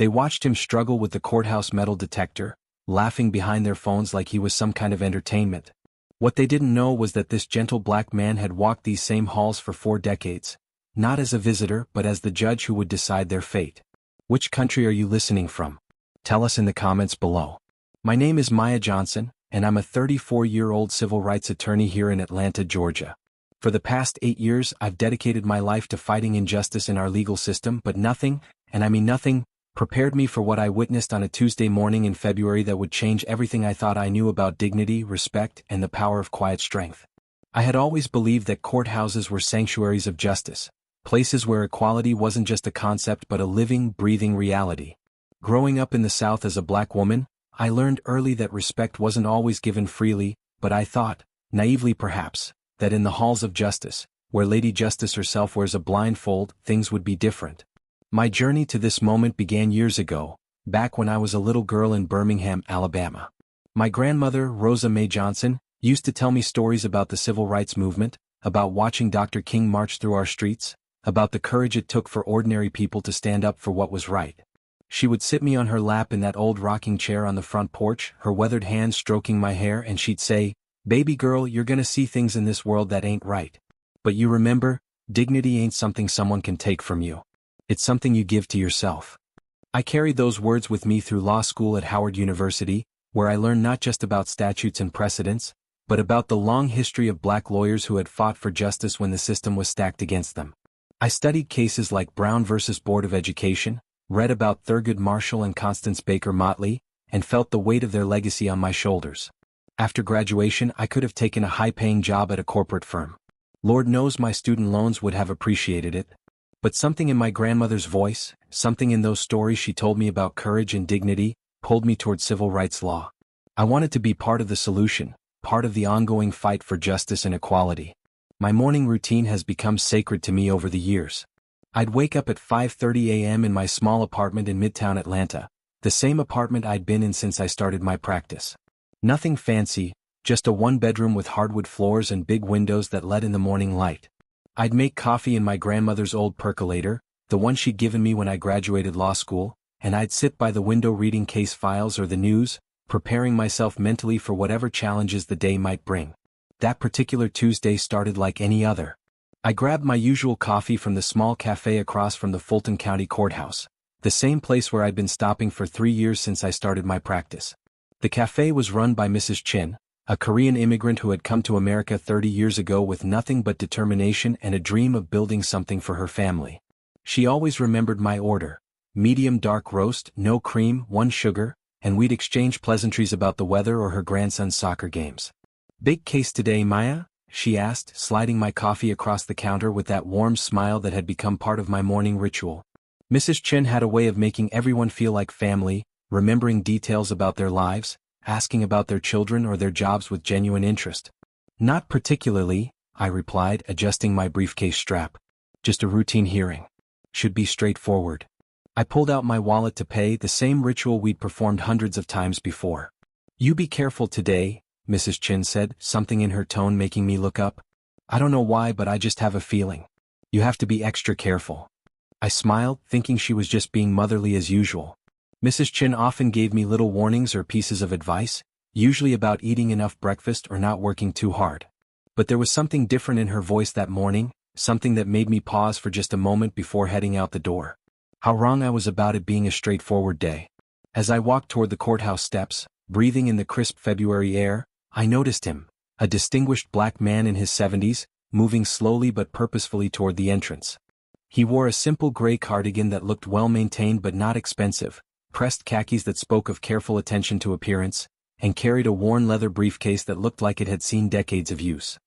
They watched him struggle with the courthouse metal detector, laughing behind their phones like he was some kind of entertainment. What they didn't know was that this gentle black man had walked these same halls for 4 decades, not as a visitor but as the judge who would decide their fate. Which country are you listening from? Tell us in the comments below. My name is Maya Johnson, and I'm a 34-year-old civil rights attorney here in Atlanta, Georgia. For the past 8 years, I've dedicated my life to fighting injustice in our legal system, but nothing, and I mean nothing, prepared me for what I witnessed on a Tuesday morning in February that would change everything I thought I knew about dignity, respect, and the power of quiet strength. I had always believed that courthouses were sanctuaries of justice, places where equality wasn't just a concept but a living, breathing reality. Growing up in the South as a black woman, I learned early that respect wasn't always given freely, but I thought, naively perhaps, that in the halls of justice, where Lady Justice herself wears a blindfold, things would be different. My journey to this moment began years ago, back when I was a little girl in Birmingham, Alabama. My grandmother, Rosa Mae Johnson, used to tell me stories about the civil rights movement, about watching Dr. King march through our streets, about the courage it took for ordinary people to stand up for what was right. She would sit me on her lap in that old rocking chair on the front porch, her weathered hands stroking my hair, and she'd say, "Baby girl, you're gonna see things in this world that ain't right. But you remember, dignity ain't something someone can take from you. It's something you give to yourself." I carried those words with me through law school at Howard University, where I learned not just about statutes and precedents, but about the long history of black lawyers who had fought for justice when the system was stacked against them. I studied cases like Brown versus Board of Education, read about Thurgood Marshall and Constance Baker Motley, and felt the weight of their legacy on my shoulders. After graduation, I could have taken a high-paying job at a corporate firm. Lord knows my student loans would have appreciated it. But something in my grandmother's voice, something in those stories she told me about courage and dignity, pulled me toward civil rights law. I wanted to be part of the solution, part of the ongoing fight for justice and equality. My morning routine has become sacred to me over the years. I'd wake up at 5:30 a.m. in my small apartment in Midtown Atlanta, the same apartment I'd been in since I started my practice. Nothing fancy, just a one-bedroom with hardwood floors and big windows that let in the morning light. I'd make coffee in my grandmother's old percolator, the one she'd given me when I graduated law school, and I'd sit by the window reading case files or the news, preparing myself mentally for whatever challenges the day might bring. That particular Tuesday started like any other. I grabbed my usual coffee from the small cafe across from the Fulton County Courthouse, the same place where I'd been stopping for 3 years since I started my practice. The cafe was run by Mrs. Chin, a Korean immigrant who had come to America 30 years ago with nothing but determination and a dream of building something for her family. She always remembered my order: medium dark roast, no cream, 1 sugar, and we'd exchange pleasantries about the weather or her grandson's soccer games. "Big case today, Maya?" she asked, sliding my coffee across the counter with that warm smile that had become part of my morning ritual. Mrs. Chin had a way of making everyone feel like family, remembering details about their lives, asking about their children or their jobs with genuine interest. "Not particularly," I replied, adjusting my briefcase strap. "Just a routine hearing. Should be straightforward." I pulled out my wallet to pay, the same ritual we'd performed hundreds of times before. "You be careful today," Mrs. Chin said, something in her tone making me look up. "I don't know why, but I just have a feeling. You have to be extra careful." I smiled, thinking she was just being motherly as usual. Mrs. Chin often gave me little warnings or pieces of advice, usually about eating enough breakfast or not working too hard. But there was something different in her voice that morning, something that made me pause for just a moment before heading out the door. How wrong I was about it being a straightforward day. As I walked toward the courthouse steps, breathing in the crisp February air, I noticed him, a distinguished black man in his 70s, moving slowly but purposefully toward the entrance. He wore a simple gray cardigan that looked well-maintained but not expensive, pressed khakis that spoke of careful attention to appearance, and carried a worn leather briefcase that looked like it had seen decades of use.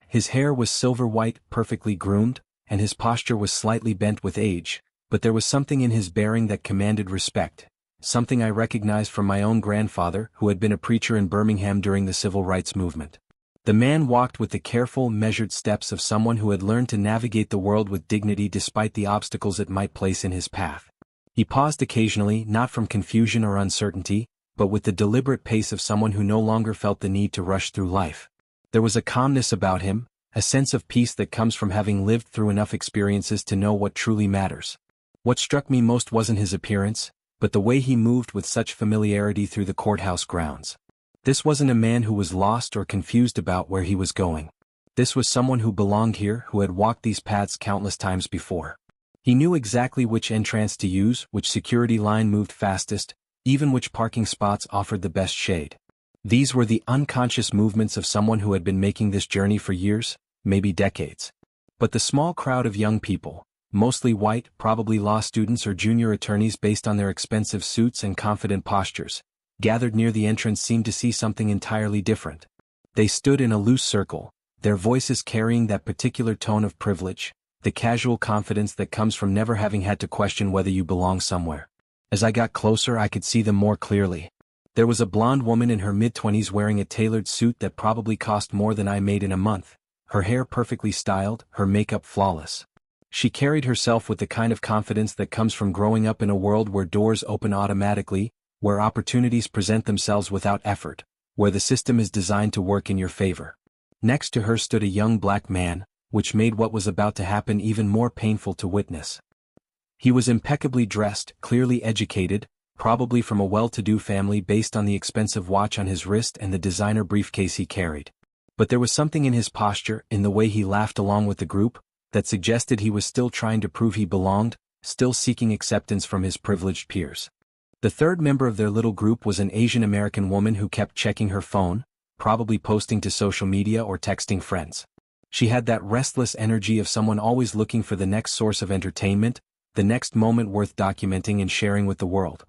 His hair was silver white, perfectly groomed, and his posture was slightly bent with age, but there was something in his bearing that commanded respect, something I recognized from my own grandfather, who had been a preacher in Birmingham during the civil rights movement. The man walked with the careful, measured steps of someone who had learned to navigate the world with dignity despite the obstacles it might place in his path. He paused occasionally, not from confusion or uncertainty, but with the deliberate pace of someone who no longer felt the need to rush through life. There was a calmness about him, a sense of peace that comes from having lived through enough experiences to know what truly matters. What struck me most wasn't his appearance, but the way he moved with such familiarity through the courthouse grounds. This wasn't a man who was lost or confused about where he was going. This was someone who belonged here, who had walked these paths countless times before. He knew exactly which entrance to use, which security line moved fastest, even which parking spots offered the best shade. These were the unconscious movements of someone who had been making this journey for years, maybe decades. But the small crowd of young people, mostly white, probably law students or junior attorneys based on their expensive suits and confident postures, gathered near the entrance seemed to see something entirely different. They stood in a loose circle, their voices carrying that particular tone of privilege, the casual confidence that comes from never having had to question whether you belong somewhere. As I got closer, I could see them more clearly. There was a blonde woman in her mid-20s wearing a tailored suit that probably cost more than I made in a month, her hair perfectly styled, her makeup flawless. She carried herself with the kind of confidence that comes from growing up in a world where doors open automatically, where opportunities present themselves without effort, where the system is designed to work in your favor. Next to her stood a young black man, which made what was about to happen even more painful to witness. He was impeccably dressed, clearly educated, probably from a well-to-do family based on the expensive watch on his wrist and the designer briefcase he carried. But there was something in his posture, in the way he laughed along with the group, that suggested he was still trying to prove he belonged, still seeking acceptance from his privileged peers. The third member of their little group was an Asian American woman who kept checking her phone, probably posting to social media or texting friends. She had that restless energy of someone always looking for the next source of entertainment, the next moment worth documenting and sharing with the world.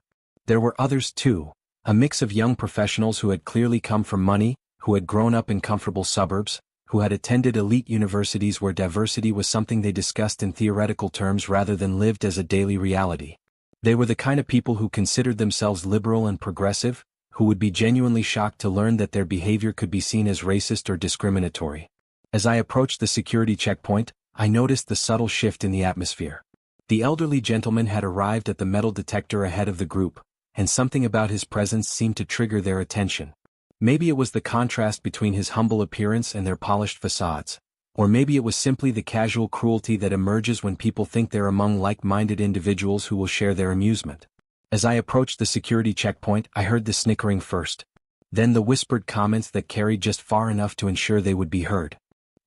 There were others too, a mix of young professionals who had clearly come from money, who had grown up in comfortable suburbs, who had attended elite universities where diversity was something they discussed in theoretical terms rather than lived as a daily reality. They were the kind of people who considered themselves liberal and progressive, who would be genuinely shocked to learn that their behavior could be seen as racist or discriminatory. As I approached the security checkpoint, I noticed the subtle shift in the atmosphere. The elderly gentleman had arrived at the metal detector ahead of the group, and something about his presence seemed to trigger their attention. Maybe it was the contrast between his humble appearance and their polished facades, or maybe it was simply the casual cruelty that emerges when people think they're among like-minded individuals who will share their amusement. As I approached the security checkpoint, I heard the snickering first, then the whispered comments that carried just far enough to ensure they would be heard.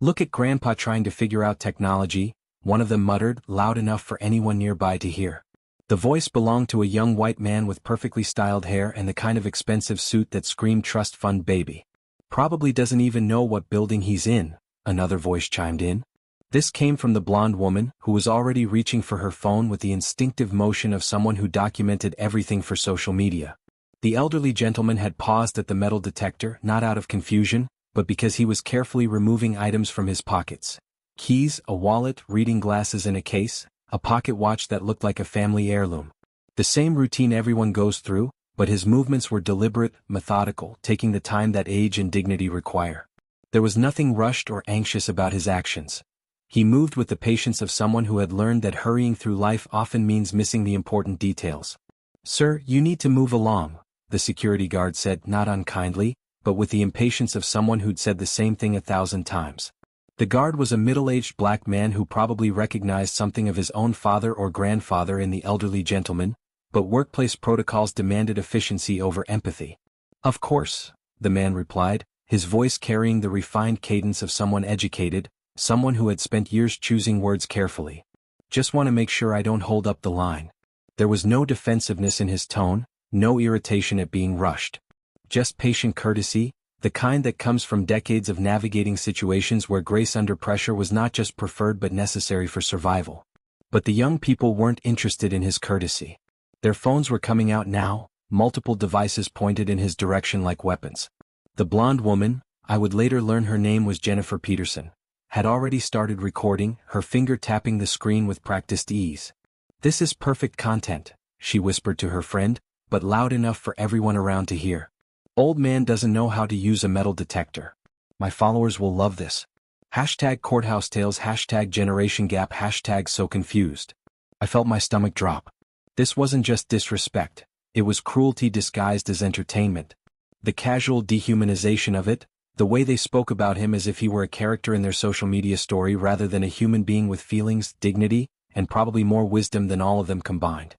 "Look at Grandpa trying to figure out technology," one of them muttered, loud enough for anyone nearby to hear. The voice belonged to a young white man with perfectly styled hair and the kind of expensive suit that screamed trust fund baby. "Probably doesn't even know what building he's in," another voice chimed in. This came from the blonde woman, who was already reaching for her phone with the instinctive motion of someone who documented everything for social media. The elderly gentleman had paused at the metal detector, not out of confusion, but because he was carefully removing items from his pockets. Keys, a wallet, reading glasses in a case, a pocket watch that looked like a family heirloom. The same routine everyone goes through, but his movements were deliberate, methodical, taking the time that age and dignity require. There was nothing rushed or anxious about his actions. He moved with the patience of someone who had learned that hurrying through life often means missing the important details. "Sir, you need to move along," the security guard said, not unkindly, but with the impatience of someone who'd said the same thing 1,000 times. The guard was a middle-aged black man who probably recognized something of his own father or grandfather in the elderly gentleman, but workplace protocols demanded efficiency over empathy. "Of course," the man replied, his voice carrying the refined cadence of someone educated, someone who had spent years choosing words carefully. "Just want to make sure I don't hold up the line." There was no defensiveness in his tone, no irritation at being rushed. Just patient courtesy, the kind that comes from decades of navigating situations where grace under pressure was not just preferred but necessary for survival. But the young people weren't interested in his courtesy. Their phones were coming out now, multiple devices pointed in his direction like weapons. The blonde woman, I would later learn her name was Jennifer Peterson, had already started recording, her finger tapping the screen with practiced ease. "This is perfect content," she whispered to her friend, but loud enough for everyone around to hear. "Old man doesn't know how to use a metal detector. My followers will love this. Hashtag courthouse tales, hashtag generation gap, hashtag so confused." I felt my stomach drop. This wasn't just disrespect, it was cruelty disguised as entertainment. The casual dehumanization of it, the way they spoke about him as if he were a character in their social media story rather than a human being with feelings, dignity, and probably more wisdom than all of them combined.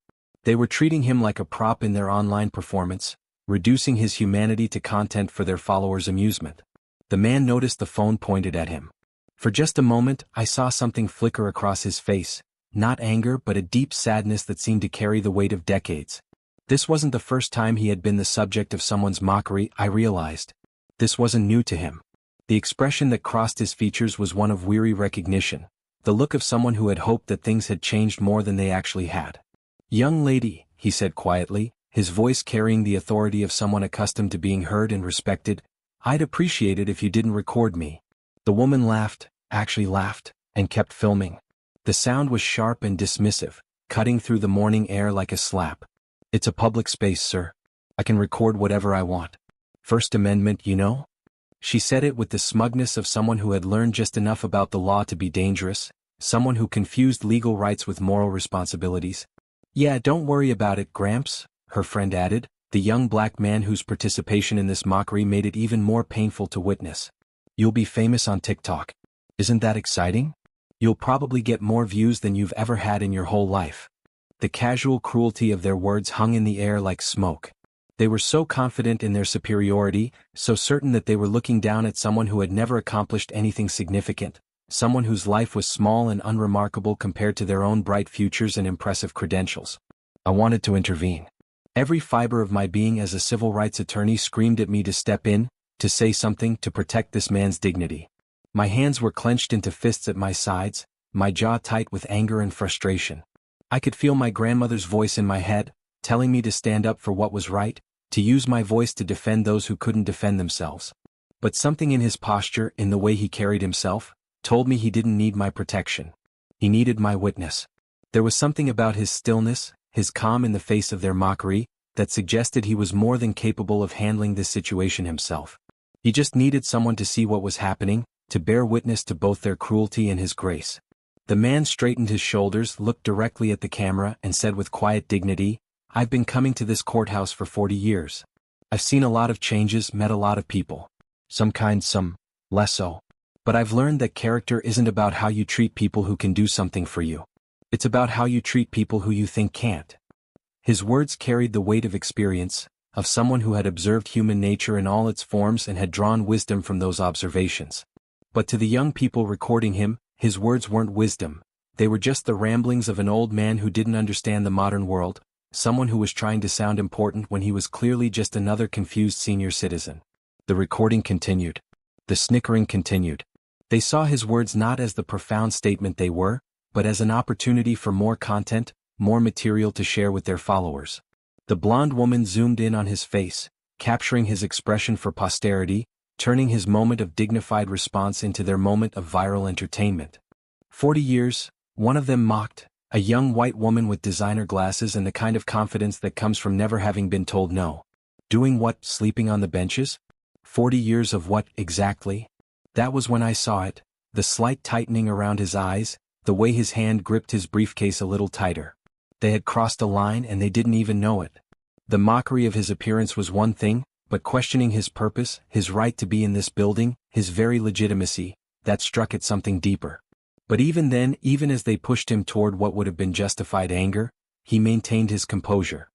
They were treating him like a prop in their online performance, reducing his humanity to content for their followers' amusement. The man noticed the phone pointed at him. For just a moment, I saw something flicker across his face, not anger but a deep sadness that seemed to carry the weight of decades. This wasn't the first time he had been the subject of someone's mockery, I realized. This wasn't new to him. The expression that crossed his features was one of weary recognition, the look of someone who had hoped that things had changed more than they actually had. "Young lady," he said quietly, his voice carrying the authority of someone accustomed to being heard and respected, "I'd appreciate it if you didn't record me." The woman laughed, actually laughed, and kept filming. The sound was sharp and dismissive, cutting through the morning air like a slap. "It's a public space, sir. I can record whatever I want. First Amendment, you know?" She said it with the smugness of someone who had learned just enough about the law to be dangerous, someone who confused legal rights with moral responsibilities. "Yeah, don't worry about it, Gramps," her friend added, the young black man whose participation in this mockery made it even more painful to witness. "You'll be famous on TikTok. Isn't that exciting? You'll probably get more views than you've ever had in your whole life." The casual cruelty of their words hung in the air like smoke. They were so confident in their superiority, so certain that they were looking down at someone who had never accomplished anything significant, someone whose life was small and unremarkable compared to their own bright futures and impressive credentials. I wanted to intervene. Every fiber of my being as a civil rights attorney screamed at me to step in, to say something to protect this man's dignity. My hands were clenched into fists at my sides, my jaw tight with anger and frustration. I could feel my grandmother's voice in my head, telling me to stand up for what was right, to use my voice to defend those who couldn't defend themselves. But something in his posture, in the way he carried himself, told me he didn't need my protection. He needed my witness. There was something about his stillness, his calm in the face of their mockery, that suggested he was more than capable of handling this situation himself. He just needed someone to see what was happening, to bear witness to both their cruelty and his grace. The man straightened his shoulders, looked directly at the camera, and said with quiet dignity, "I've been coming to this courthouse for 40 years. I've seen a lot of changes, met a lot of people. Some kind, some less so. But I've learned that character isn't about how you treat people who can do something for you. It's about how you treat people who you think can't." His words carried the weight of experience, of someone who had observed human nature in all its forms and had drawn wisdom from those observations. But to the young people recording him, his words weren't wisdom, they were just the ramblings of an old man who didn't understand the modern world, someone who was trying to sound important when he was clearly just another confused senior citizen. The recording continued. The snickering continued. They saw his words not as the profound statement they were, but as an opportunity for more content, more material to share with their followers. The blonde woman zoomed in on his face, capturing his expression for posterity, turning his moment of dignified response into their moment of viral entertainment. 40 years, one of them mocked, a young white woman with designer glasses and the kind of confidence that comes from never having been told no. Doing what, sleeping on the benches? 40 years of what, exactly? That was when I saw it, the slight tightening around his eyes, the way his hand gripped his briefcase a little tighter. They had crossed a line and they didn't even know it. The mockery of his appearance was one thing, but questioning his purpose, his right to be in this building, his very legitimacy, that struck at something deeper. But even then, even as they pushed him toward what would have been justified anger, he maintained his composure.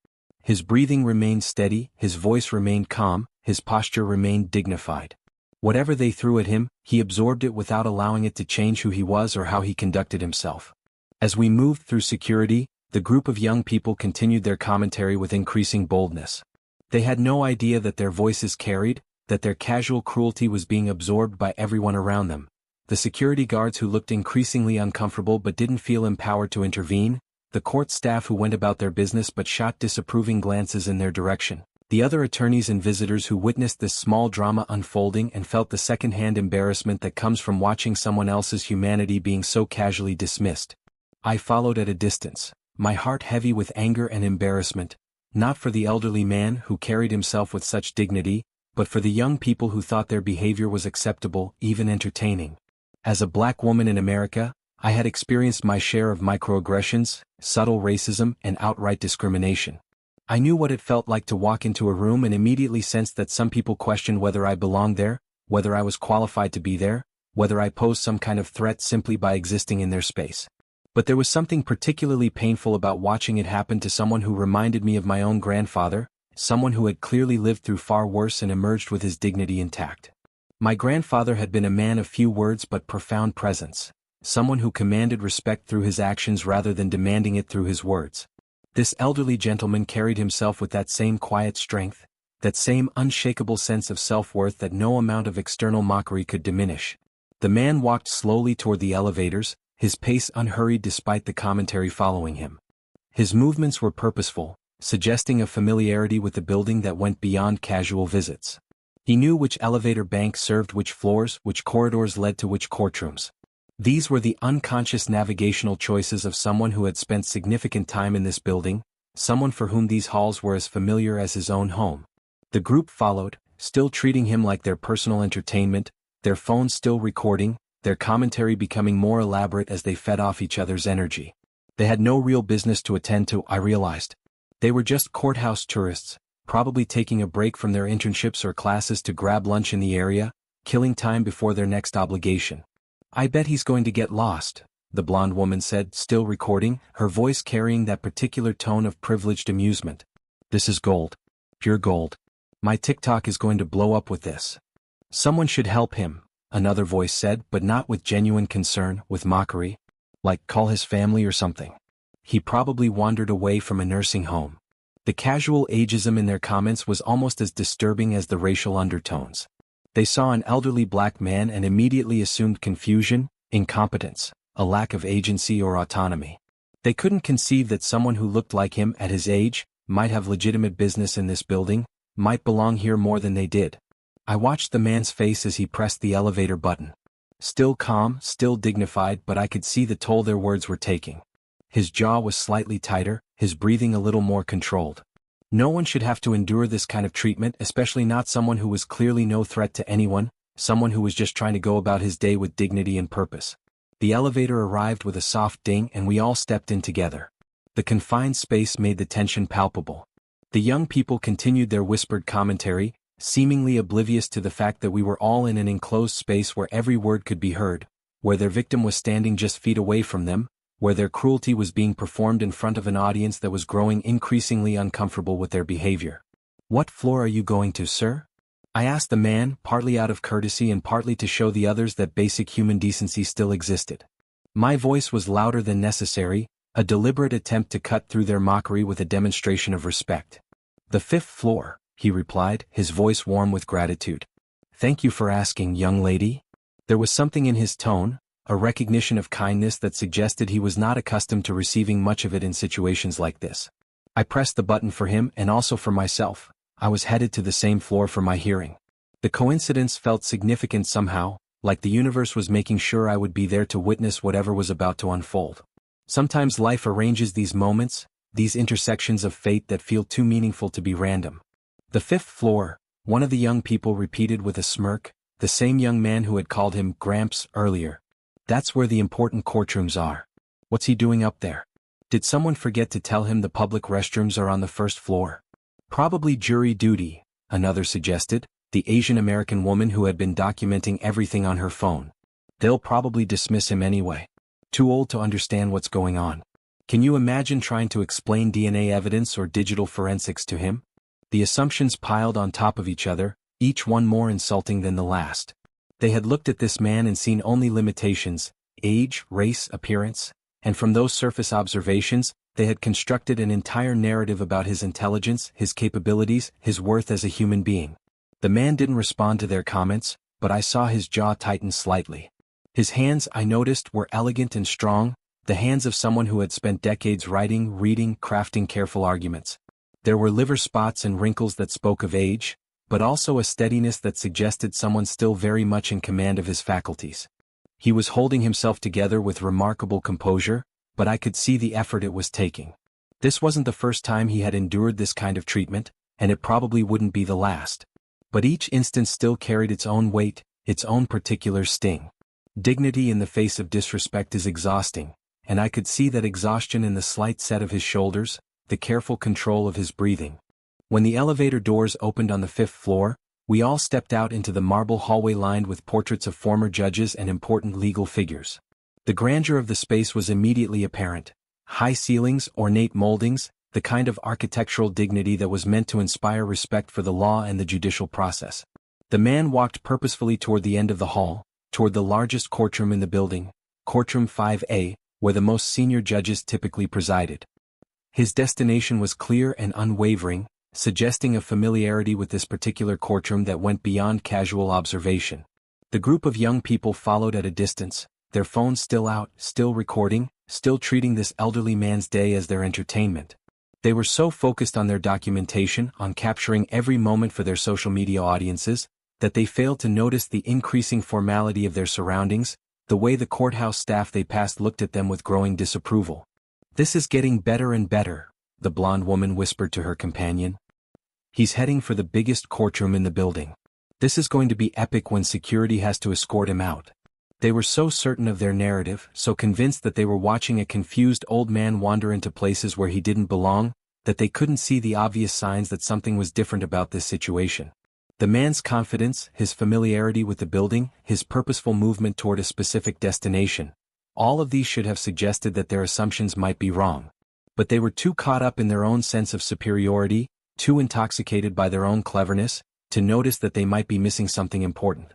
His breathing remained steady, his voice remained calm, his posture remained dignified. Whatever they threw at him, he absorbed it without allowing it to change who he was or how he conducted himself. As we moved through security, the group of young people continued their commentary with increasing boldness. They had no idea that their voices carried, that their casual cruelty was being absorbed by everyone around them. The security guards who looked increasingly uncomfortable but didn't feel empowered to intervene, the court staff who went about their business but shot disapproving glances in their direction, the other attorneys and visitors who witnessed this small drama unfolding and felt the second-hand embarrassment that comes from watching someone else's humanity being so casually dismissed. I followed at a distance, my heart heavy with anger and embarrassment, not for the elderly man who carried himself with such dignity, but for the young people who thought their behavior was acceptable, even entertaining. As a black woman in America, I had experienced my share of microaggressions, subtle racism, and outright discrimination. I knew what it felt like to walk into a room and immediately sensed that some people questioned whether I belonged there, whether I was qualified to be there, whether I posed some kind of threat simply by existing in their space. But there was something particularly painful about watching it happen to someone who reminded me of my own grandfather, someone who had clearly lived through far worse and emerged with his dignity intact. My grandfather had been a man of few words but profound presence, someone who commanded respect through his actions rather than demanding it through his words. This elderly gentleman carried himself with that same quiet strength, that same unshakable sense of self-worth that no amount of external mockery could diminish. The man walked slowly toward the elevators, his pace unhurried despite the commentary following him. His movements were purposeful, suggesting a familiarity with the building that went beyond casual visits. He knew which elevator bank served which floors, which corridors led to which courtrooms. These were the unconscious navigational choices of someone who had spent significant time in this building, someone for whom these halls were as familiar as his own home. The group followed, still treating him like their personal entertainment, their phones still recording, their commentary becoming more elaborate as they fed off each other's energy. They had no real business to attend to, I realized. They were just courthouse tourists, probably taking a break from their internships or classes to grab lunch in the area, killing time before their next obligation. "I bet he's going to get lost," the blonde woman said, still recording, her voice carrying that particular tone of privileged amusement. "This is gold. Pure gold. My TikTok is going to blow up with this." "Someone should help him," another voice said, but not with genuine concern, with mockery. "Like, call his family or something. He probably wandered away from a nursing home." The casual ageism in their comments was almost as disturbing as the racial undertones. They saw an elderly black man and immediately assumed confusion, incompetence, a lack of agency or autonomy. They couldn't conceive that someone who looked like him at his age might have legitimate business in this building, might belong here more than they did. I watched the man's face as he pressed the elevator button. Still calm, still dignified, but I could see the toll their words were taking. His jaw was slightly tighter, his breathing a little more controlled. No one should have to endure this kind of treatment, especially not someone who was clearly no threat to anyone, someone who was just trying to go about his day with dignity and purpose. The elevator arrived with a soft ding and we all stepped in together. The confined space made the tension palpable. The young people continued their whispered commentary, seemingly oblivious to the fact that we were all in an enclosed space where every word could be heard, where their victim was standing just feet away from them, where their cruelty was being performed in front of an audience that was growing increasingly uncomfortable with their behavior. "What floor are you going to, sir?" I asked the man, partly out of courtesy and partly to show the others that basic human decency still existed. My voice was louder than necessary, a deliberate attempt to cut through their mockery with a demonstration of respect. "The 5th floor," he replied, his voice warm with gratitude. "Thank you for asking, young lady." There was something in his tone, a recognition of kindness that suggested he was not accustomed to receiving much of it in situations like this. I pressed the button for him and also for myself. I was headed to the same floor for my hearing. The coincidence felt significant somehow, like the universe was making sure I would be there to witness whatever was about to unfold. Sometimes life arranges these moments, these intersections of fate that feel too meaningful to be random. "The 5th floor," one of the young people repeated with a smirk, the same young man who had called him Gramps earlier. "That's where the important courtrooms are." "What's he doing up there?" "Did someone forget to tell him the public restrooms are on the 1st floor?" "Probably jury duty," another suggested, the Asian American woman who had been documenting everything on her phone. "They'll probably dismiss him anyway. Too old to understand what's going on." Can you imagine trying to explain DNA evidence or digital forensics to him? The assumptions piled on top of each other, each one more insulting than the last. They had looked at this man and seen only limitations, age, race, appearance, and from those surface observations, they had constructed an entire narrative about his intelligence, his capabilities, his worth as a human being. The man didn't respond to their comments, but I saw his jaw tighten slightly. His hands, I noticed, were elegant and strong, the hands of someone who had spent decades writing, reading, crafting careful arguments. There were liver spots and wrinkles that spoke of age, but also a steadiness that suggested someone still very much in command of his faculties. He was holding himself together with remarkable composure, but I could see the effort it was taking. This wasn't the first time he had endured this kind of treatment, and it probably wouldn't be the last. But each instance still carried its own weight, its own particular sting. Dignity in the face of disrespect is exhausting, and I could see that exhaustion in the slight set of his shoulders, the careful control of his breathing. When the elevator doors opened on the 5th floor, we all stepped out into the marble hallway lined with portraits of former judges and important legal figures. The grandeur of the space was immediately apparent. High ceilings, ornate moldings, the kind of architectural dignity that was meant to inspire respect for the law and the judicial process. The man walked purposefully toward the end of the hall, toward the largest courtroom in the building, Courtroom 5A, where the most senior judges typically presided. His destination was clear and unwavering, suggesting a familiarity with this particular courtroom that went beyond casual observation. The group of young people followed at a distance, their phones still out, still recording, still treating this elderly man's day as their entertainment. They were so focused on their documentation, on capturing every moment for their social media audiences, that they failed to notice the increasing formality of their surroundings, the way the courthouse staff they passed looked at them with growing disapproval. "This is getting better and better," the blonde woman whispered to her companion. "He's heading for the biggest courtroom in the building. This is going to be epic when security has to escort him out." They were so certain of their narrative, so convinced that they were watching a confused old man wander into places where he didn't belong, that they couldn't see the obvious signs that something was different about this situation. The man's confidence, his familiarity with the building, his purposeful movement toward a specific destination, all of these should have suggested that their assumptions might be wrong. But they were too caught up in their own sense of superiority, too intoxicated by their own cleverness, to notice that they might be missing something important.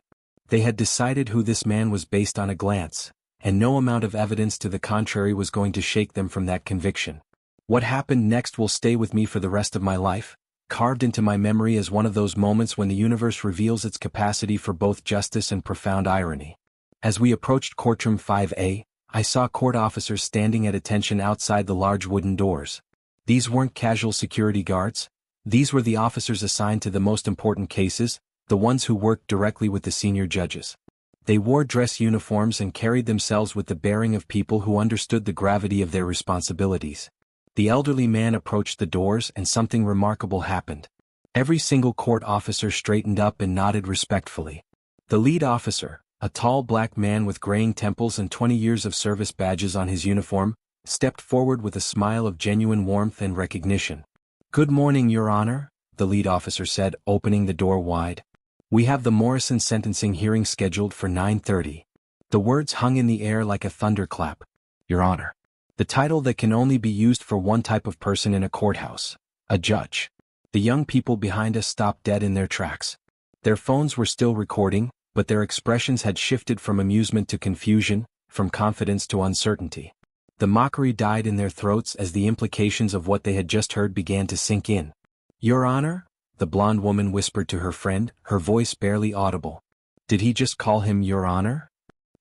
They had decided who this man was based on a glance, and no amount of evidence to the contrary was going to shake them from that conviction. What happened next will stay with me for the rest of my life, carved into my memory as one of those moments when the universe reveals its capacity for both justice and profound irony. As we approached Courtroom 5A, I saw court officers standing at attention outside the large wooden doors. These weren't casual security guards. These were the officers assigned to the most important cases, the ones who worked directly with the senior judges. They wore dress uniforms and carried themselves with the bearing of people who understood the gravity of their responsibilities. The elderly man approached the doors and something remarkable happened. Every single court officer straightened up and nodded respectfully. The lead officer, a tall black man with graying temples and 20 years of service badges on his uniform, stepped forward with a smile of genuine warmth and recognition. "Good morning, Your Honor," the lead officer said, opening the door wide. "We have the Morrison sentencing hearing scheduled for 9:30. The words hung in the air like a thunderclap. "Your Honor." The title that can only be used for one type of person in a courthouse, a judge. The young people behind us stopped dead in their tracks. Their phones were still recording, but their expressions had shifted from amusement to confusion, from confidence to uncertainty. The mockery died in their throats as the implications of what they had just heard began to sink in. "Your Honor?" the blonde woman whispered to her friend, her voice barely audible. Did he just call him Your Honor?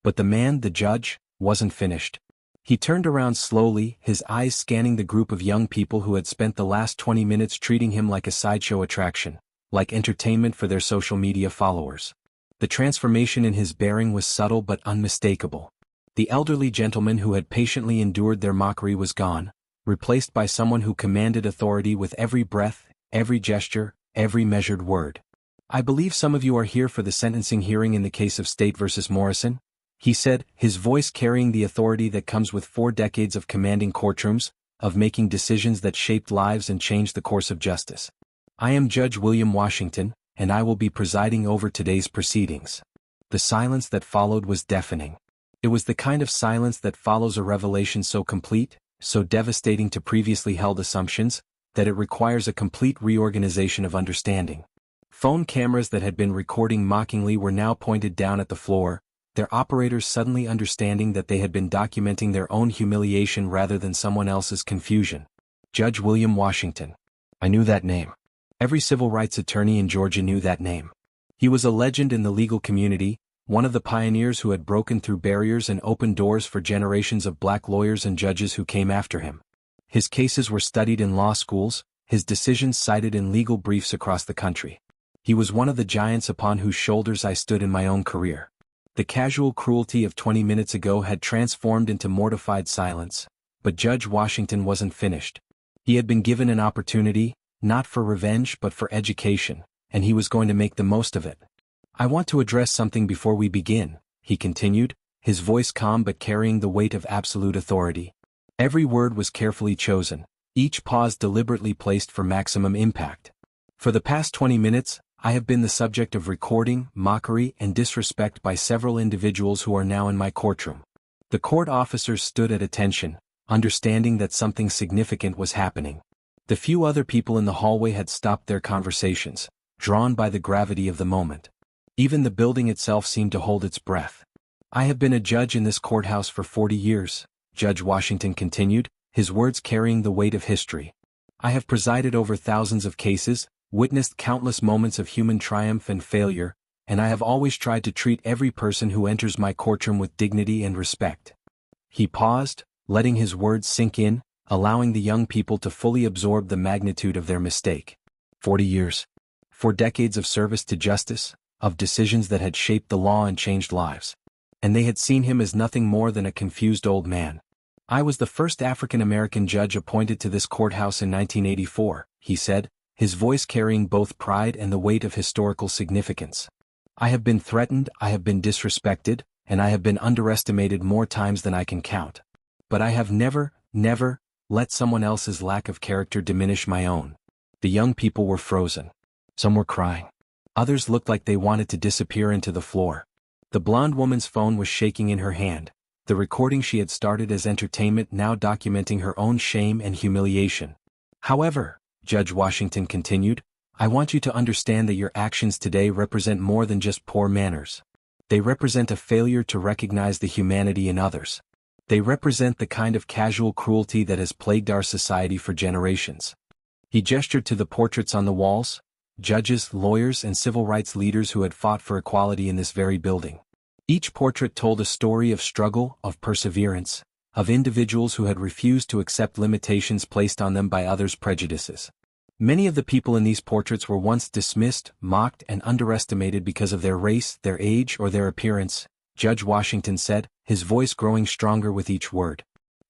But the man, the judge, wasn't finished. He turned around slowly, his eyes scanning the group of young people who had spent the last 20 minutes treating him like a sideshow attraction, like entertainment for their social media followers. The transformation in his bearing was subtle but unmistakable. The elderly gentleman who had patiently endured their mockery was gone, replaced by someone who commanded authority with every breath, every gesture, every measured word. "I believe some of you are here for the sentencing hearing in the case of State versus Morrison," he said, his voice carrying the authority that comes with 4 decades of commanding courtrooms, of making decisions that shaped lives and changed the course of justice. "I am Judge William Washington, and I will be presiding over today's proceedings." The silence that followed was deafening. It was the kind of silence that follows a revelation so complete, so devastating to previously held assumptions, that it requires a complete reorganization of understanding. Phone cameras that had been recording mockingly were now pointed down at the floor, their operators suddenly understanding that they had been documenting their own humiliation rather than someone else's confusion. Judge William Washington. I knew that name. Every civil rights attorney in Georgia knew that name. He was a legend in the legal community, one of the pioneers who had broken through barriers and opened doors for generations of black lawyers and judges who came after him. His cases were studied in law schools, his decisions cited in legal briefs across the country. He was one of the giants upon whose shoulders I stood in my own career. The casual cruelty of 20 minutes ago had transformed into mortified silence, but Judge Washington wasn't finished. He had been given an opportunity, not for revenge but for education, and he was going to make the most of it. "I want to address something before we begin," he continued, his voice calm but carrying the weight of absolute authority. Every word was carefully chosen, each pause deliberately placed for maximum impact. "For the past 20 minutes, I have been the subject of recording, mockery, and disrespect by several individuals who are now in my courtroom. The court officers stood at attention, understanding that something significant was happening. The few other people in the hallway had stopped their conversations, drawn by the gravity of the moment. Even the building itself seemed to hold its breath. "I have been a judge in this courthouse for 40 years, Judge Washington continued, his words carrying the weight of history. "I have presided over thousands of cases, witnessed countless moments of human triumph and failure, and I have always tried to treat every person who enters my courtroom with dignity and respect." He paused, letting his words sink in, allowing the young people to fully absorb the magnitude of their mistake. 40 years. 4 decades of service to justice, of decisions that had shaped the law and changed lives. And they had seen him as nothing more than a confused old man. "I was the first African-American judge appointed to this courthouse in 1984, he said, his voice carrying both pride and the weight of historical significance. "I have been threatened, I have been disrespected, and I have been underestimated more times than I can count. But I have never let someone else's lack of character diminish my own." The young people were frozen. Some were crying. Others looked like they wanted to disappear into the floor. The blonde woman's phone was shaking in her hand, the recording she had started as entertainment now documenting her own shame and humiliation. "However," Judge Washington continued, "I want you to understand that your actions today represent more than just poor manners. They represent a failure to recognize the humanity in others. They represent the kind of casual cruelty that has plagued our society for generations." He gestured to the portraits on the walls, judges, lawyers, and civil rights leaders who had fought for equality in this very building. Each portrait told a story of struggle, of perseverance, of individuals who had refused to accept limitations placed on them by others' prejudices. Many of the people in these portraits were once dismissed, mocked, and underestimated because of their race, their age, or their appearance, Judge Washington said, his voice growing stronger with each word.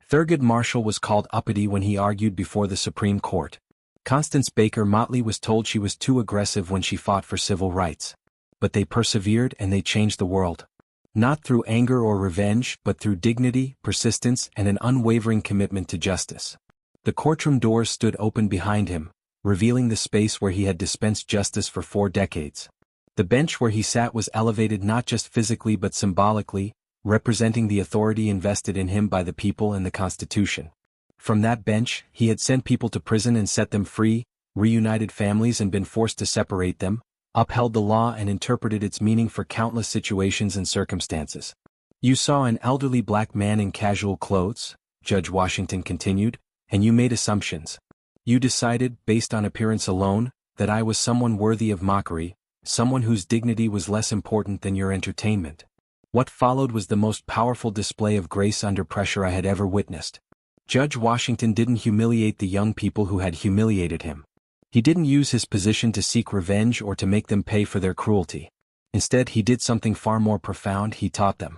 Thurgood Marshall was called uppity when he argued before the Supreme Court. Constance Baker Motley was told she was too aggressive when she fought for civil rights. But they persevered and they changed the world. Not through anger or revenge, but through dignity, persistence, and an unwavering commitment to justice. The courtroom doors stood open behind him, revealing the space where he had dispensed justice for 4 decades. The bench where he sat was elevated not just physically but symbolically, representing the authority invested in him by the people and the Constitution. From that bench, he had sent people to prison and set them free, reunited families and been forced to separate them, upheld the law and interpreted its meaning for countless situations and circumstances. "You saw an elderly black man in casual clothes," Judge Washington continued, "and you made assumptions. You decided, based on appearance alone, that I was someone worthy of mockery, someone whose dignity was less important than your entertainment. What followed was the most powerful display of grace under pressure I had ever witnessed." Judge Washington didn't humiliate the young people who had humiliated him. He didn't use his position to seek revenge or to make them pay for their cruelty. Instead, he did something far more profound. He taught them.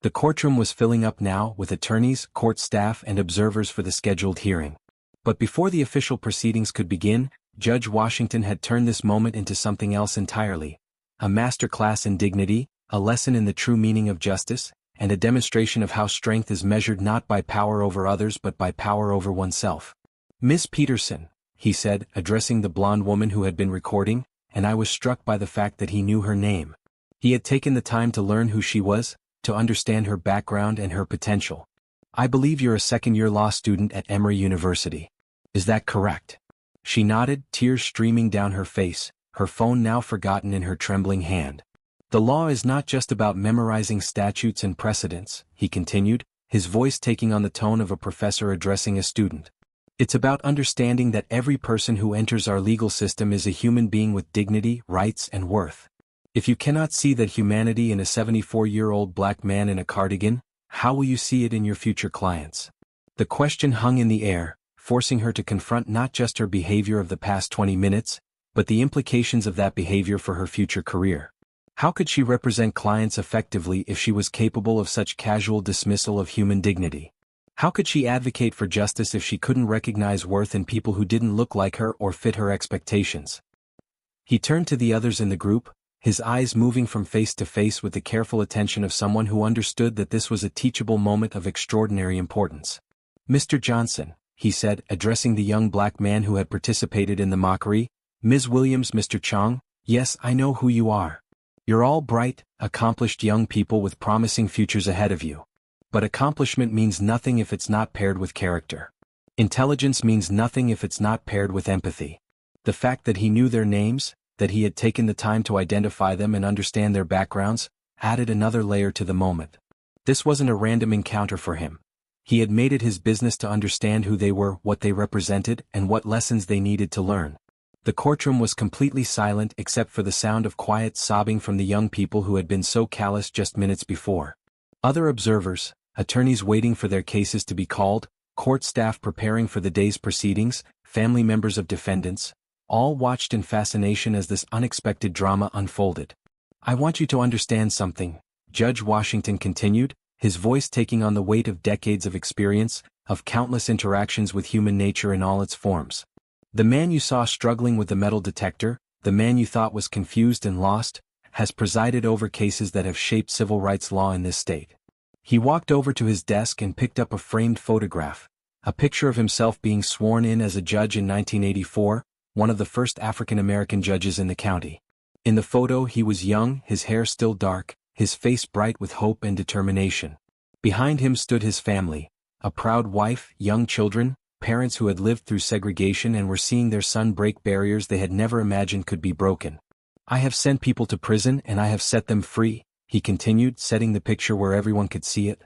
The courtroom was filling up now with attorneys, court staff, and observers for the scheduled hearing. But before the official proceedings could begin, Judge Washington had turned this moment into something else entirely. A master class in dignity, a lesson in the true meaning of justice, and a demonstration of how strength is measured not by power over others but by power over oneself. "Miss Peterson," he said, addressing the blonde woman who had been recording, and I was struck by the fact that he knew her name. He had taken the time to learn who she was, to understand her background and her potential. "I believe you're a second-year law student at Emory University. Is that correct?" She nodded, tears streaming down her face, her phone now forgotten in her trembling hand. "The law is not just about memorizing statutes and precedents," he continued, his voice taking on the tone of a professor addressing a student. "It's about understanding that every person who enters our legal system is a human being with dignity, rights, and worth. If you cannot see that humanity in a 74-year-old black man in a cardigan, how will you see it in your future clients?" The question hung in the air, forcing her to confront not just her behavior of the past 20 minutes, but the implications of that behavior for her future career. How could she represent clients effectively if she was capable of such casual dismissal of human dignity? How could she advocate for justice if she couldn't recognize worth in people who didn't look like her or fit her expectations? He turned to the others in the group, his eyes moving from face to face with the careful attention of someone who understood that this was a teachable moment of extraordinary importance. "Mr. Johnson," he said, addressing the young black man who had participated in the mockery, "Ms. Williams, Mr. Chong, yes, I know who you are. You're all bright, accomplished young people with promising futures ahead of you. But accomplishment means nothing if it's not paired with character. Intelligence means nothing if it's not paired with empathy. The fact that he knew their names, that he had taken the time to identify them and understand their backgrounds, added another layer to the moment. This wasn't a random encounter for him. He had made it his business to understand who they were, what they represented, and what lessons they needed to learn. The courtroom was completely silent except for the sound of quiet sobbing from the young people who had been so callous just minutes before. Other observers, attorneys waiting for their cases to be called, court staff preparing for the day's proceedings, family members of defendants, all watched in fascination as this unexpected drama unfolded. "I want you to understand something," Judge Washington continued, his voice taking on the weight of decades of experience, of countless interactions with human nature in all its forms. "The man you saw struggling with the metal detector, the man you thought was confused and lost, has presided over cases that have shaped civil rights law in this state." He walked over to his desk and picked up a framed photograph, a picture of himself being sworn in as a judge in 1984, one of the first African-American judges in the county. In the photo he was young, his hair still dark, his face bright with hope and determination. Behind him stood his family, a proud wife, young children, parents who had lived through segregation and were seeing their son break barriers they had never imagined could be broken. "I have sent people to prison and I have set them free," he continued, setting the picture where everyone could see it.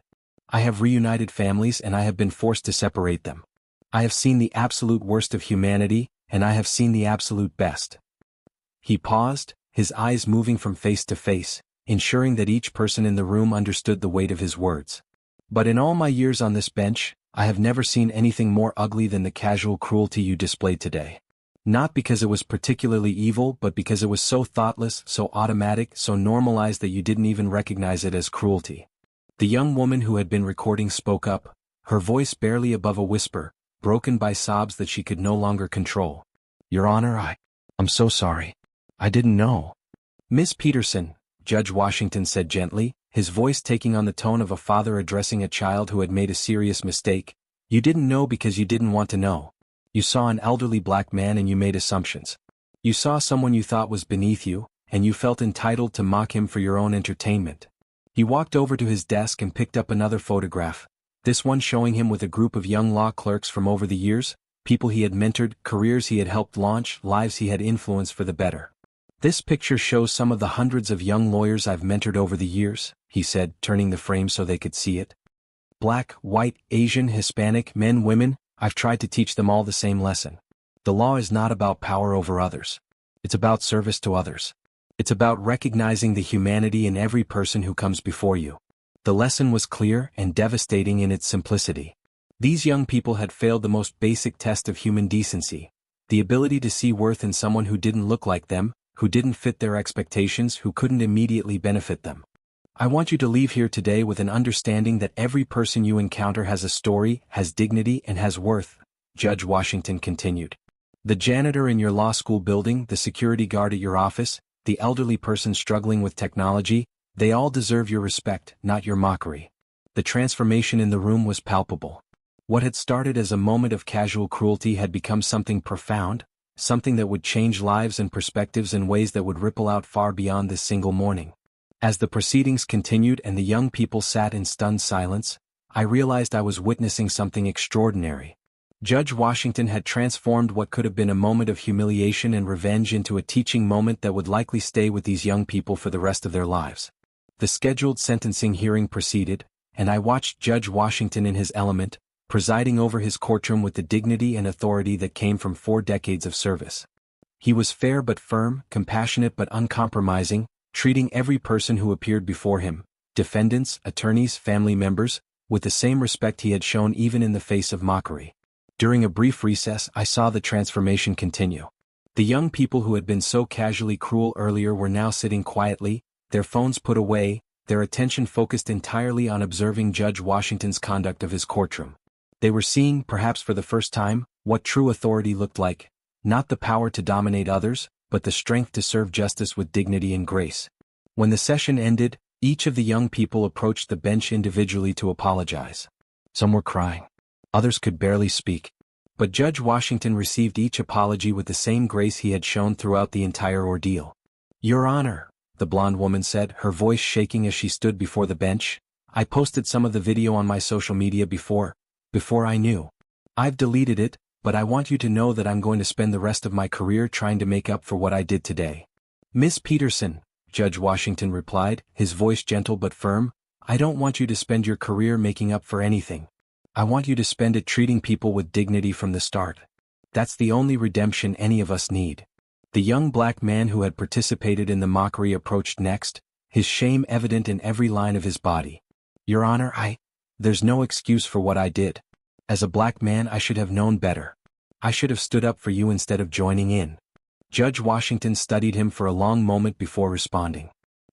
"I have reunited families and I have been forced to separate them. I have seen the absolute worst of humanity, and I have seen the absolute best." He paused, his eyes moving from face to face, ensuring that each person in the room understood the weight of his words. "But in all my years on this bench, I have never seen anything more ugly than the casual cruelty you displayed today. Not because it was particularly evil, but because it was so thoughtless, so automatic, so normalized that you didn't even recognize it as cruelty." The young woman who had been recording spoke up, her voice barely above a whisper, broken by sobs that she could no longer control. "Your Honor, I'm so sorry. I didn't know." "Miss Peterson," Judge Washington said gently, his voice taking on the tone of a father addressing a child who had made a serious mistake, "you didn't know because you didn't want to know. You saw an elderly black man and you made assumptions. You saw someone you thought was beneath you, and you felt entitled to mock him for your own entertainment." He walked over to his desk and picked up another photograph, this one showing him with a group of young law clerks from over the years, people he had mentored, careers he had helped launch, lives he had influenced for the better. "This picture shows some of the hundreds of young lawyers I've mentored over the years," he said, turning the frame so they could see it. "Black, white, Asian, Hispanic, men, women, I've tried to teach them all the same lesson. The law is not about power over others. It's about service to others. It's about recognizing the humanity in every person who comes before you." The lesson was clear and devastating in its simplicity. These young people had failed the most basic test of human decency, the ability to see worth in someone who didn't look like them, who didn't fit their expectations, who couldn't immediately benefit them. "I want you to leave here today with an understanding that every person you encounter has a story, has dignity, and has worth," Judge Washington continued. "The janitor in your law school building, the security guard at your office, the elderly person struggling with technology, they all deserve your respect, not your mockery." The transformation in the room was palpable. What had started as a moment of casual cruelty had become something profound, something that would change lives and perspectives in ways that would ripple out far beyond this single morning. As the proceedings continued and the young people sat in stunned silence, I realized I was witnessing something extraordinary. Judge Washington had transformed what could have been a moment of humiliation and revenge into a teaching moment that would likely stay with these young people for the rest of their lives. The scheduled sentencing hearing proceeded, and I watched Judge Washington in his element, presiding over his courtroom with the dignity and authority that came from 4 decades of service. He was fair but firm, compassionate but uncompromising, treating every person who appeared before him, defendants, attorneys, family members, with the same respect he had shown even in the face of mockery. During a brief recess, I saw the transformation continue. The young people who had been so casually cruel earlier were now sitting quietly, their phones put away, their attention focused entirely on observing Judge Washington's conduct of his courtroom. They were seeing, perhaps for the first time, what true authority looked like, not the power to dominate others, but the strength to serve justice with dignity and grace. When the session ended, each of the young people approached the bench individually to apologize. Some were crying. Others could barely speak. But Judge Washington received each apology with the same grace he had shown throughout the entire ordeal. "Your Honor," the blonde woman said, her voice shaking as she stood before the bench, I posted some of the video on my social media before I knew. I've deleted it, but I want you to know that I'm going to spend the rest of my career trying to make up for what I did today. Miss Peterson, Judge Washington replied, his voice gentle but firm, I don't want you to spend your career making up for anything. I want you to spend it treating people with dignity from the start. That's the only redemption any of us need. The young black man who had participated in the mockery approached next, his shame evident in every line of his body. Your Honor, there's no excuse for what I did. As a black man, I should have known better. I should have stood up for you instead of joining in. Judge Washington studied him for a long moment before responding.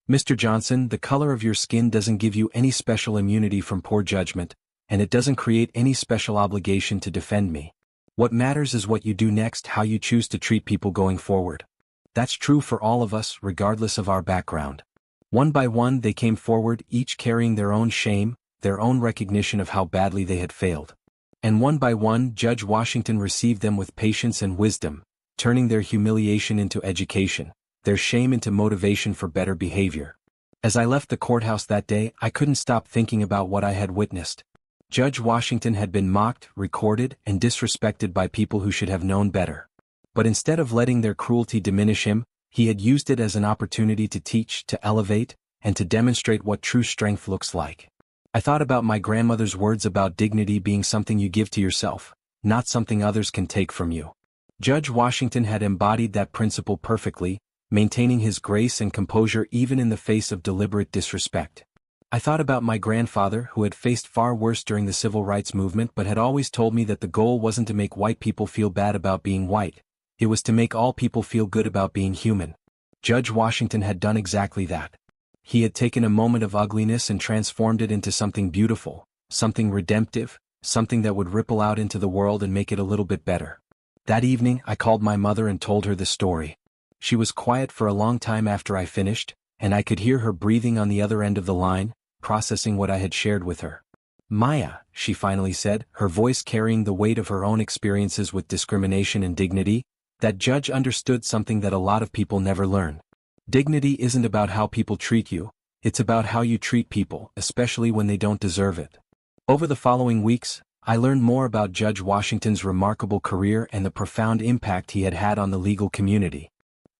Mr. Johnson, the color of your skin doesn't give you any special immunity from poor judgment, and it doesn't create any special obligation to defend me. What matters is what you do next, how you choose to treat people going forward. That's true for all of us, regardless of our background. One by one they came forward, each carrying their own shame, their own recognition of how badly they had failed. And one by one Judge Washington received them with patience and wisdom, turning their humiliation into education, their shame into motivation for better behavior. As I left the courthouse that day, I couldn't stop thinking about what I had witnessed. Judge Washington had been mocked, recorded, and disrespected by people who should have known better. But instead of letting their cruelty diminish him, he had used it as an opportunity to teach, to elevate, and to demonstrate what true strength looks like. I thought about my grandmother's words about dignity being something you give to yourself, not something others can take from you. Judge Washington had embodied that principle perfectly, maintaining his grace and composure even in the face of deliberate disrespect. I thought about my grandfather, who had faced far worse during the civil rights movement but had always told me that the goal wasn't to make white people feel bad about being white. It was to make all people feel good about being human. Judge Washington had done exactly that. He had taken a moment of ugliness and transformed it into something beautiful, something redemptive, something that would ripple out into the world and make it a little bit better. That evening, I called my mother and told her the story. She was quiet for a long time after I finished, and I could hear her breathing on the other end of the line, processing what I had shared with her. Maya, she finally said, her voice carrying the weight of her own experiences with discrimination and dignity, that judge understood something that a lot of people never learn. Dignity isn't about how people treat you, it's about how you treat people, especially when they don't deserve it. Over the following weeks, I learned more about Judge Washington's remarkable career and the profound impact he had had on the legal community.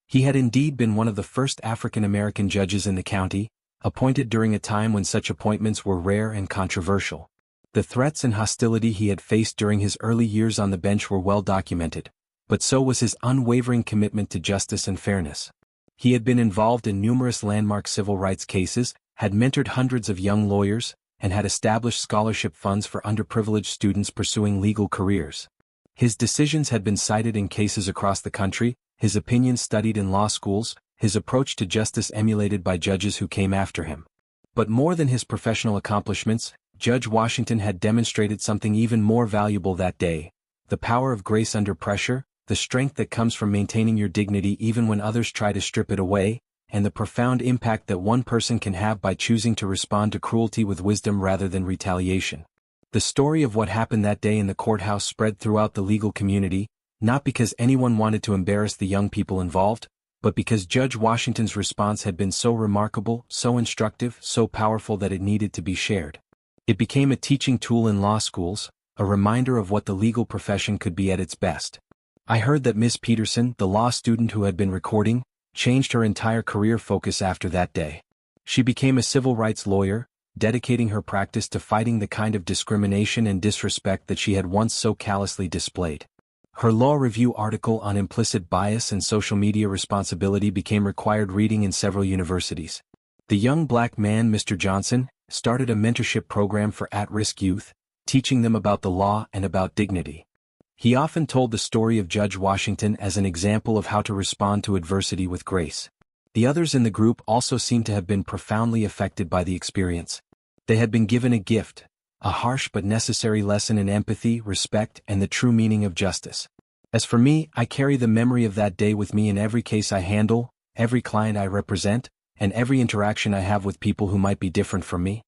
He had indeed been one of the first African American judges in the county, appointed during a time when such appointments were rare and controversial. The threats and hostility he had faced during his early years on the bench were well documented, but so was his unwavering commitment to justice and fairness. He had been involved in numerous landmark civil rights cases, had mentored hundreds of young lawyers, and had established scholarship funds for underprivileged students pursuing legal careers. His decisions had been cited in cases across the country, his opinions studied in law schools, his approach to justice emulated by judges who came after him. But more than his professional accomplishments, Judge Washington had demonstrated something even more valuable that day: the power of grace under pressure, the strength that comes from maintaining your dignity even when others try to strip it away, and the profound impact that one person can have by choosing to respond to cruelty with wisdom rather than retaliation. The story of what happened that day in the courthouse spread throughout the legal community, not because anyone wanted to embarrass the young people involved, but because Judge Washington's response had been so remarkable, so instructive, so powerful that it needed to be shared. It became a teaching tool in law schools, a reminder of what the legal profession could be at its best. I heard that Miss Peterson, the law student who had been recording, changed her entire career focus after that day. She became a civil rights lawyer, dedicating her practice to fighting the kind of discrimination and disrespect that she had once so callously displayed. Her law review article on implicit bias and social media responsibility became required reading in several universities. The young black man, Mr. Johnson, started a mentorship program for at-risk youth, teaching them about the law and about dignity. He often told the story of Judge Washington as an example of how to respond to adversity with grace. The others in the group also seemed to have been profoundly affected by the experience. They had been given a gift, a harsh but necessary lesson in empathy, respect, and the true meaning of justice. As for me, I carry the memory of that day with me in every case I handle, every client I represent, and every interaction I have with people who might be different from me.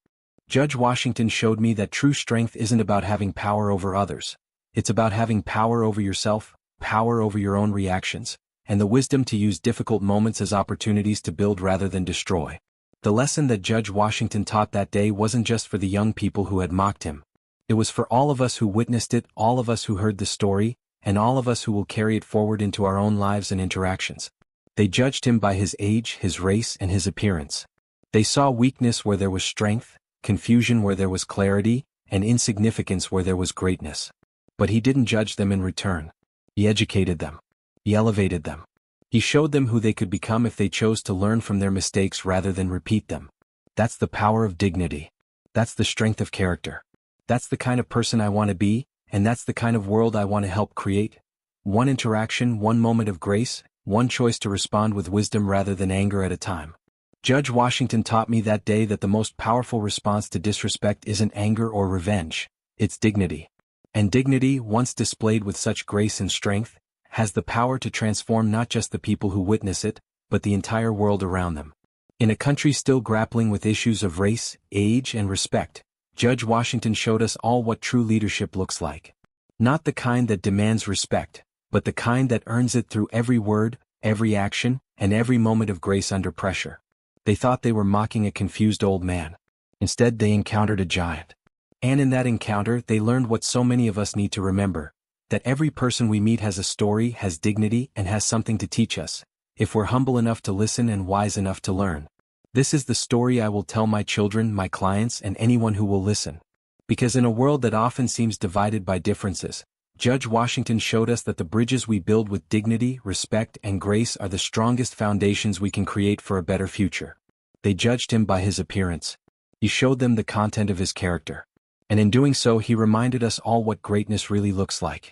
Judge Washington showed me that true strength isn't about having power over others. It's about having power over yourself, power over your own reactions, and the wisdom to use difficult moments as opportunities to build rather than destroy. The lesson that Judge Washington taught that day wasn't just for the young people who had mocked him. It was for all of us who witnessed it, all of us who heard the story, and all of us who will carry it forward into our own lives and interactions. They judged him by his age, his race, and his appearance. They saw weakness where there was strength, confusion where there was clarity, and insignificance where there was greatness. But he didn't judge them in return. He educated them. He elevated them. He showed them who they could become if they chose to learn from their mistakes rather than repeat them. That's the power of dignity. That's the strength of character. That's the kind of person I want to be, and that's the kind of world I want to help create. One interaction, one moment of grace, one choice to respond with wisdom rather than anger at a time. Judge Washington taught me that day that the most powerful response to disrespect isn't anger or revenge, it's dignity. And dignity, once displayed with such grace and strength, has the power to transform not just the people who witness it, but the entire world around them. In a country still grappling with issues of race, age, and respect, Judge Washington showed us all what true leadership looks like. Not the kind that demands respect, but the kind that earns it through every word, every action, and every moment of grace under pressure. They thought they were mocking a confused old man. Instead, they encountered a giant. And in that encounter, they learned what so many of us need to remember: that every person we meet has a story, has dignity, and has something to teach us, if we're humble enough to listen and wise enough to learn. This is the story I will tell my children, my clients, and anyone who will listen. Because in a world that often seems divided by differences, Judge Washington showed us that the bridges we build with dignity, respect, and grace are the strongest foundations we can create for a better future. They judged him by his appearance. He showed them the content of his character. And in doing so, he reminded us all what greatness really looks like.